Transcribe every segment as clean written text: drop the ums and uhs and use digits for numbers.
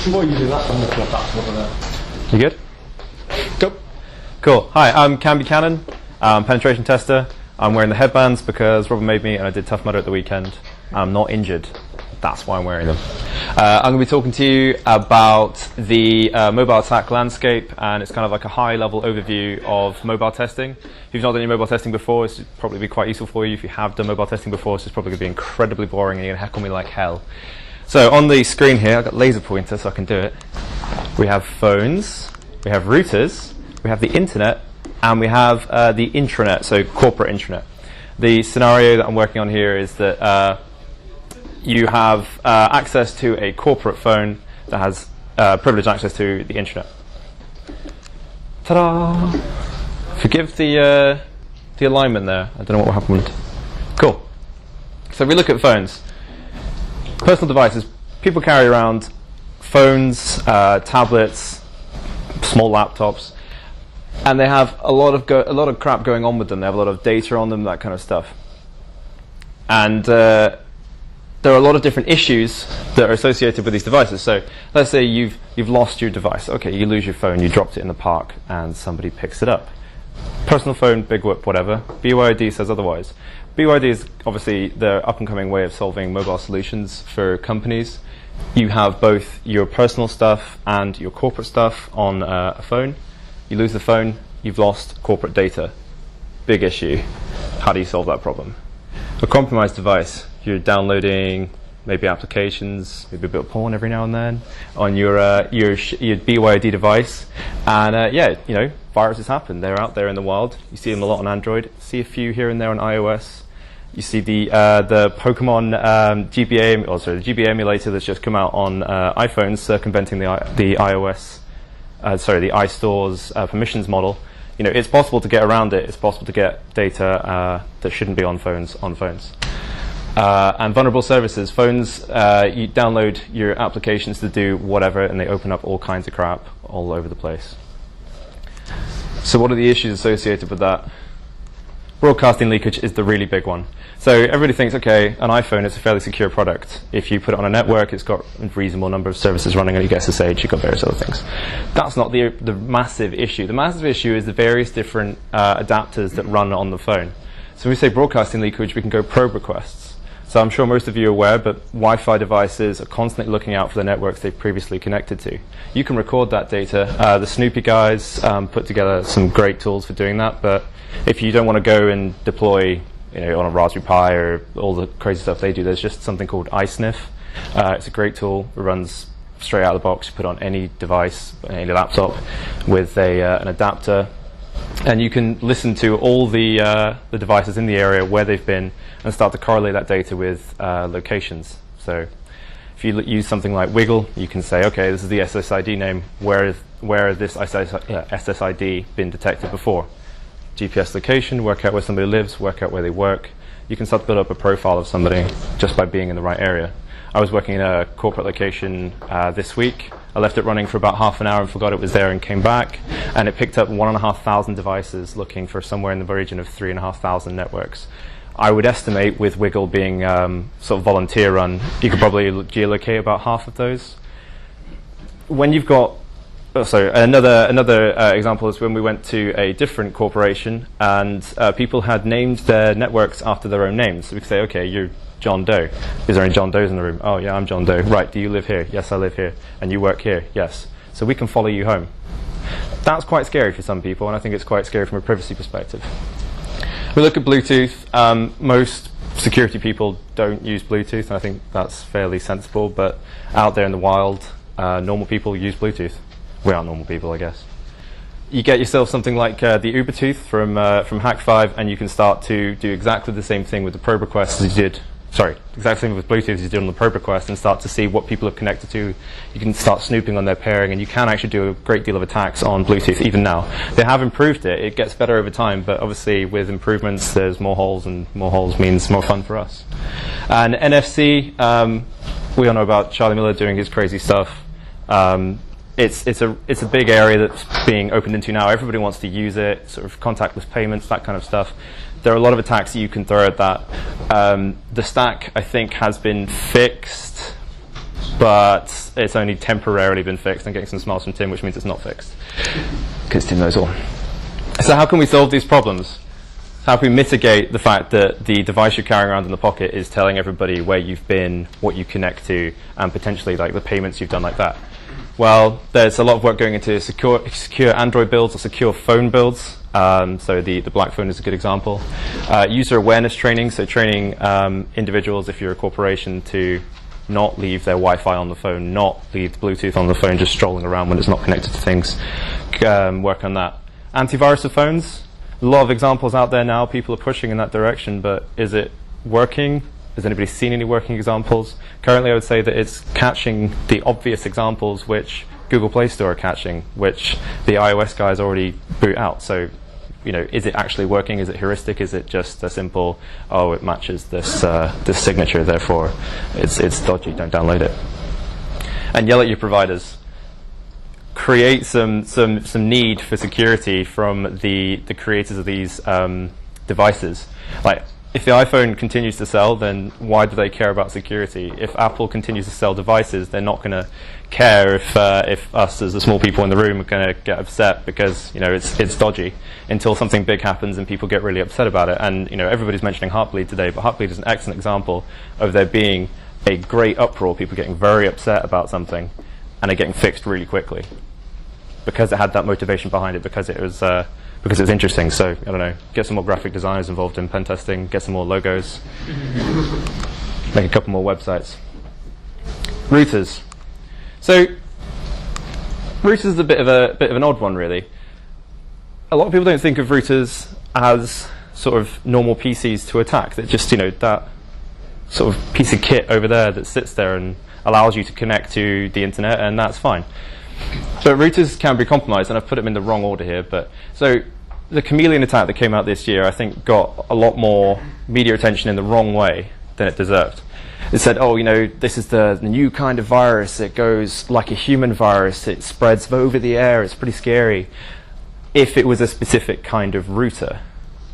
What are you doing that? I'm looking at that one there. You good? Go. Cool. Hi, I'm Cam Buchanan, penetration tester. I'm wearing the headbands because Robin made me and I did Tough Mudder at the weekend. I'm not injured. That's why I'm wearing them. I'm going to be talking to you about the mobile attack landscape, and it's kind of like a high-level overview of mobile testing. If you've not done any mobile testing before, this would probably be quite useful for you. If you have done mobile testing before, this is probably going to be incredibly boring and you're going to heckle me like hell. So on the screen here, I've got laser pointer so I can do it. We have phones, we have routers, we have the internet, and we have the intranet, so corporate intranet. The scenario that I'm working on here is that you have access to a corporate phone that has privileged access to the intranet. Ta-da! Forgive the alignment there. I don't know what happened. Cool. So if we look at phones, personal devices, people carry around phones, tablets, small laptops, and they have a lot of crap going on with them. They have a lot of data on them, that kind of stuff. And there are a lot of different issues that are associated with these devices. So let's say you've lost your device. Okay, you lose your phone, you dropped it in the park, and somebody picks it up. Personal phone, big whoop, whatever. BYD says otherwise. BYD is obviously the up-and-coming way of solving mobile solutions for companies. You have both your personal stuff and your corporate stuff on a phone. You lose the phone, you've lost corporate data. Big issue. How do you solve that problem? A compromised device. You're downloading maybe applications, maybe a bit of porn every now and then on your BYD device, and yeah, you know, viruses happen. They're out there in the wild. You see them a lot on Android. See a few here and there on iOS. You see the Pokemon the GBA emulator that's just come out on iPhones, circumventing the iOS, the iStore's permissions model. You know, it's possible to get around it. It's possible to get data that shouldn't be on phones. And vulnerable services. Phones, you download your applications to do whatever, and they open up all kinds of crap all over the place. So what are the issues associated with that? Broadcasting leakage is the really big one. So everybody thinks, okay, an iPhone is a fairly secure product. If you put it on a network, it's got a reasonable number of services running, and you get SSH, you've got various other things. That's not the massive issue. The massive issue is the various different adapters that run on the phone. So when we say broadcasting leakage, we can go probe requests. So I'm sure most of you are aware, but Wi-Fi devices are constantly looking out for the networks they've previously connected to. You can record that data. The Snoopy guys put together some great tools for doing that, but if you don't want to go and deploy, you know, on a Raspberry Pi or all the crazy stuff they do, there's just something called iSniff. It's a great tool. It runs straight out of the box. You put it on any device, any laptop, with an adapter. And you can listen to all the devices in the area where they've been and start to correlate that data with locations. So if you use something like Wiggle, you can say, okay, this is the SSID name. Where has this SSID been detected before? GPS location, work out where somebody lives, work out where they work. You can start to build up a profile of somebody just by being in the right area. I was working in a corporate location this week. I left it running for about half an hour and forgot it was there and came back. And it picked up 1,500 devices looking for somewhere in the region of 3,500 networks. I would estimate, with Wiggle being sort of volunteer run, you could probably geolocate about half of those. When you've got another example is when we went to a different corporation and people had named their networks after their own names. So we could say, okay, you're John Doe. Is there any John Does in the room? Oh yeah, I'm John Doe. Right, do you live here? Yes, I live here. And you work here? Yes. So we can follow you home. That's quite scary for some people, and I think it's quite scary from a privacy perspective. We look at Bluetooth. Most security people don't use Bluetooth, and I think that's fairly sensible, but out there in the wild, normal people use Bluetooth. We are normal people, I guess. You get yourself something like the Ubertooth from Hack5, and you can start to do exactly the same thing with the probe requests as you did. Exactly with Bluetooth as you did on the probe request, and start to see what people are connected to. You can start snooping on their pairing, and you can actually do a great deal of attacks on Bluetooth even now. They have improved it. It gets better over time, but obviously with improvements, there's more holes, and more holes means more fun for us. And NFC, we all know about Charlie Miller doing his crazy stuff. It's a big area that's being opened into now. Everybody wants to use it, sort of contactless payments, that kind of stuff. There are a lot of attacks that you can throw at that. The stack, I think, has been fixed but it's only temporarily been fixed. I'm getting some smiles from Tim, which means it's not fixed, because Tim knows all. So how can we solve these problems? How can we mitigate the fact that the device you're carrying around in the pocket is telling everybody where you've been, what you connect to, and potentially like the payments you've done like that? Well, there's a lot of work going into secure Android builds or secure phone builds. So the black phone is a good example. User awareness training, so training individuals, if you're a corporation, to not leave their Wi-Fi on the phone, not leave the Bluetooth on the phone, just strolling around when it's not connected to things. Work on that. Antivirus of phones. A lot of examples out there now. People are pushing in that direction, but is it working? Has anybody seen any working examples? Currently, I would say that it's catching the obvious examples which Google Play Store are catching, which the iOS guys already boot out. So, is it actually working? Is it heuristic? Is it just a simple, oh, it matches this this signature, therefore it's dodgy, don't download it? And yell at your providers. Create some need for security from the creators of these devices. Like, if the iPhone continues to sell, then why do they care about security? If Apple continues to sell devices, they're not going to care if us as the small people in the room are going to get upset because it's dodgy, until something big happens and people get really upset about it. And everybody's mentioning Heartbleed today, but Heartbleed is an excellent example of there being a great uproar, people getting very upset about something, and it getting fixed really quickly because it had that motivation behind it, because it was interesting. So I don't know, get some more graphic designers involved in pen testing, get some more logos, make a couple more websites. Routers. So routers is a bit of an odd one, really. A lot of people don't think of routers as sort of normal PCs to attack. That just that sort of piece of kit over there that sits there and allows you to connect to the internet, and that's fine. But routers can be compromised, and I've put them in the wrong order here. But so the Chameleon attack that came out this year, I think, got a lot more media attention in the wrong way than it deserved. It said, oh, this is the new kind of virus. It goes like a human virus. It spreads over the air. It's pretty scary. If it was a specific kind of router.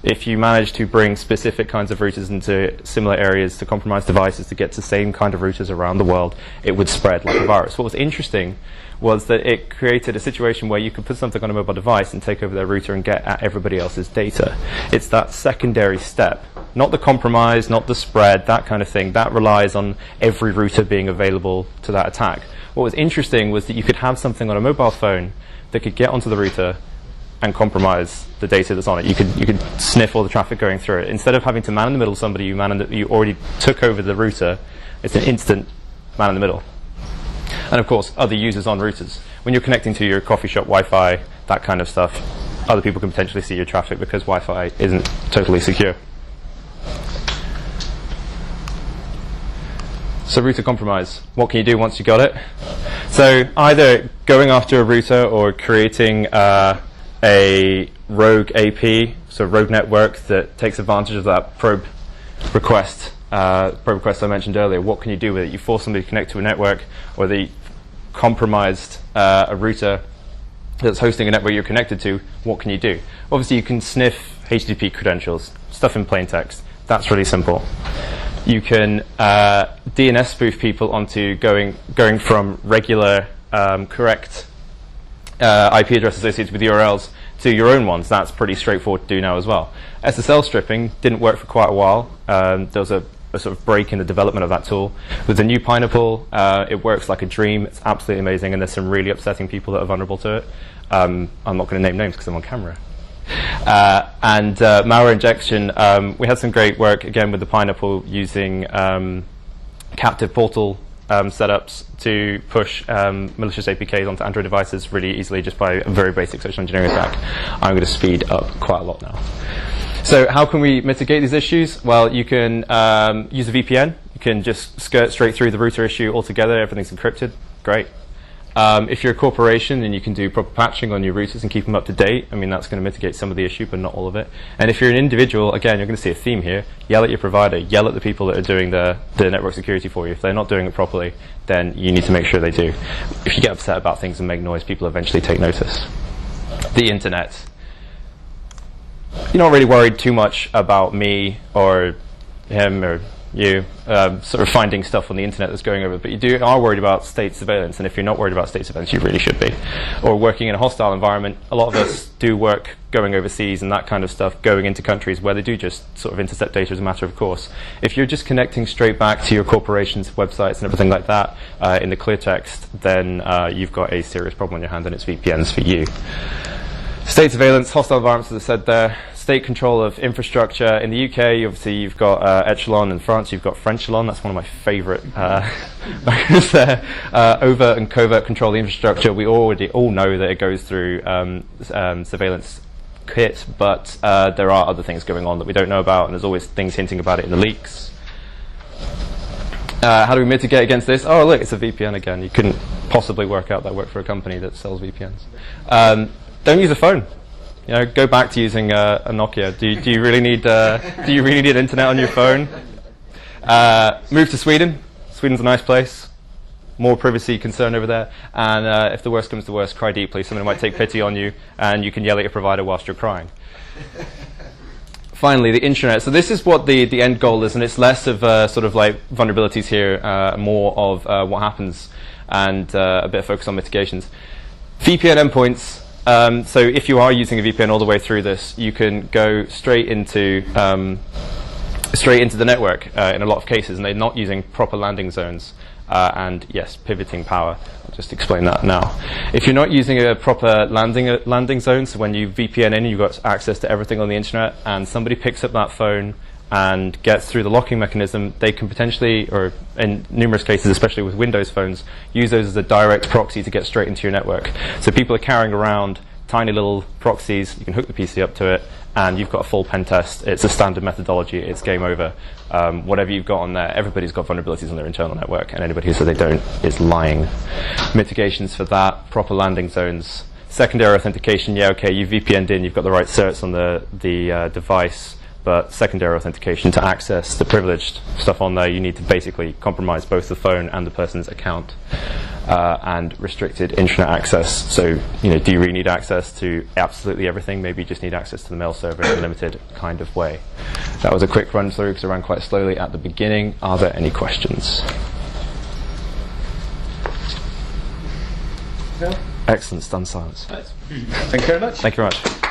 If you manage to bring specific kinds of routers into similar areas to compromise devices to get to the same kind of routers around the world, it would spread like a virus. What was interesting was that it created a situation where you could put something on a mobile device and take over their router and get at everybody else's data. It's that secondary step, not the compromise, not the spread, that kind of thing. That relies on every router being available to that attack. What was interesting was that you could have something on a mobile phone that could get onto the router and compromise the data that's on it. You could sniff all the traffic going through it. Instead of having to man in the middle somebody, you already took over the router. It's an instant man in the middle. And of course, other users on routers. When you're connecting to your coffee shop Wi-Fi, that kind of stuff, other people can potentially see your traffic because Wi-Fi isn't totally secure. So router compromise. What can you do once you got it? So either going after a router or creating a rogue AP, so rogue network that takes advantage of that probe request I mentioned earlier. What can you do with it? You force somebody to connect to a network, or they compromised a router that's hosting a network you're connected to. What can you do? Obviously, you can sniff HTTP credentials, stuff in plain text. That's really simple. You can DNS spoof people onto going from regular correct IP address associated with URLs to your own ones. That's pretty straightforward to do now as well. SSL stripping didn't work for quite a while. There was a sort of break in the development of that tool. With the new Pineapple, it works like a dream. It's absolutely amazing, and there's some really upsetting people that are vulnerable to it. I'm not going to name names because I'm on camera. And malware injection, we had some great work, again, with the Pineapple using captive portal setups to push malicious APKs onto Android devices really easily just by a very basic social engineering attack. I'm going to speed up quite a lot now. So how can we mitigate these issues? Well, you can use a VPN. You can just skirt straight through the router issue altogether. Everything's encrypted. Great. If you're a corporation, then you can do proper patching on your routers and keep them up to date. I mean, that's going to mitigate some of the issue, but not all of it. And if you're an individual, again, you're going to see a theme here. Yell at your provider. Yell at the people that are doing the network security for you. If they're not doing it properly, then you need to make sure they do. If you get upset about things and make noise, people eventually take notice. The internet. You're not really worried too much about me or him or you sort of finding stuff on the internet that's going over, but you are worried about state surveillance, and if you're not worried about state surveillance, you really should be. Or working in a hostile environment, a lot of us do work going overseas and that kind of stuff, going into countries where they do just sort of intercept data as a matter of course. If you're just connecting straight back to your corporation's websites and everything like that in the clear text, then you've got a serious problem on your hand, and it's VPNs for you. State surveillance, hostile environments, as I said there. State control of infrastructure. In the UK, obviously, you've got Echelon. In France, you've got Frenchelon. That's one of my favourite markers there. Overt and covert control of the infrastructure. We already all know that it goes through surveillance kit, but there are other things going on that we don't know about, and there's always things hinting about it in the leaks. How do we mitigate against this? Oh, look, it's a VPN again. You couldn't possibly work out that worked for a company that sells VPNs. Don't use a phone. You know, go back to using a Nokia. Do you really need internet on your phone? Move to Sweden. Sweden's a nice place. More privacy concern over there. And if the worst comes to worst, cry deeply. Someone might take pity on you, and you can yell at your provider whilst you're crying. Finally, the intranet. So this is what the end goal is, and it's less of sort of like vulnerabilities here, more of what happens, and a bit of focus on mitigations. VPN endpoints. So if you are using a VPN all the way through this, you can go straight into the network in a lot of cases, and they're not using proper landing zones. And yes, pivoting power. I'll just explain that now. If you're not using a proper landing zone, so when you VPN in, you've got access to everything on the internet, and somebody picks up that phone and gets through the locking mechanism, they can potentially, or in numerous cases, especially with Windows phones, use those as a direct proxy to get straight into your network. So people are carrying around tiny little proxies. You can hook the PC up to it, and you've got a full pen test. It's a standard methodology. It's game over. Whatever you've got on there, everybody's got vulnerabilities on their internal network, and anybody who says they don't is lying. Mitigations for that, proper landing zones. Secondary authentication, yeah, okay, you've VPN'd in, you've got the right certs on the device, but secondary authentication, to access the privileged stuff on there, you need to basically compromise both the phone and the person's account. And restricted intranet access. So, do you really need access to absolutely everything? Maybe you just need access to the mail server in a limited kind of way. That was a quick run through because I ran quite slowly at the beginning. Are there any questions? No. Excellent, stunned silence. Thank you very much. Thank you very much.